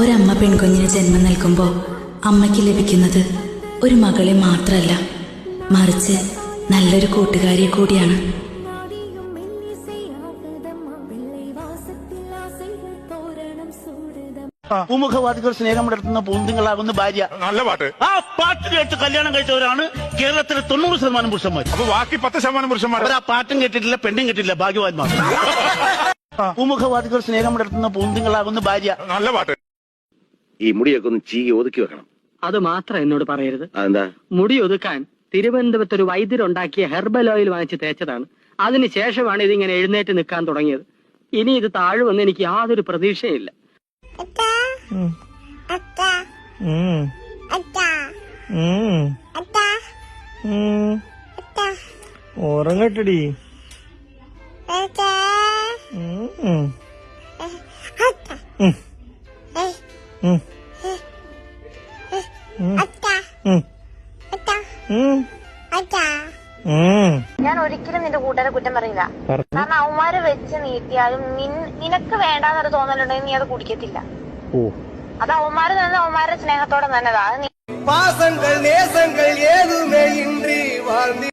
ഒരമ്മ പെൺകുഞ്ഞിന് ജന്മം നൽകുമ്പോൾ അമ്മയ്ക്ക് ലഭിക്കുന്നത് ഒരു മകളെ മാത്രമല്ല, മറിച്ച് നല്ലൊരു കൂട്ടുകാരിയെ കൂടിയാണ്. പൂമുഖവാദികൾ സ്നേഹം വളർത്തുന്ന പൂന്തിങ്ങളാകുന്ന ഭാര്യ. നല്ല പാട്ട്. ആ പാട്ട് കേട്ട് കല്യാണം കഴിച്ചവരാണ് കേരളത്തിലെ 90% പുരുഷന്മാർ. അപ്പൊ ബാക്കി 10% പുരുഷന്മാർ അവർ ആ പാട്ടും കേട്ടിട്ടില്ല, പെണ്ണും കേട്ടിട്ടില്ല, ഭാഗ്യവാന്മാർ. പൂമുഖവാദികൾ സ്നേഹം വളർത്തുന്ന പൂന്തിങ്ങളാകുന്ന ഭാര്യ. നല്ല പാട്ട്. ഈ മുടിയൊക്കെ ഒന്ന് ചീകി ഒതുക്കി വെക്കണം. അത് മാത്രം എന്നോട് പറയരുത്. അതെന്താ? മുടി ഒതുക്കാൻ തിരുവനന്തപുരത്ത് ഒരു വൈദ്യരുണ്ടാക്കിയ ഹെർബൽ ഓയിൽ വാങ്ങിച്ച് തേച്ചതാണ്. അതിനുശേഷമാണ് ഇതിങ്ങനെ എഴുന്നേറ്റ് നിൽക്കാൻ തുടങ്ങിയത്. ഇനി ഇത് താഴുമെന്ന് എനിക്ക് യാതൊരു പ്രതീക്ഷയില്ല. ഉറങ്ങട്ടടി. ഞാൻ ഒരിക്കലും നിന്റെ കൂട്ടുകാരെ കുറ്റം പറയില്ല. കാരണം അവന്മാര് വെച്ച് നീട്ടിയാലും നിനക്ക് വേണ്ടാന്നൊരു തോന്നലുണ്ടെങ്കിൽ നീ അത് കുടിക്കത്തില്ല. അത് അവന്മാര് തന്നെ അവന്മാരുടെ സ്നേഹത്തോടെ നല്ലതാ. பாசங்கள் நேசங்கள் ஏதுமே இன்றி வாழ்ந்தி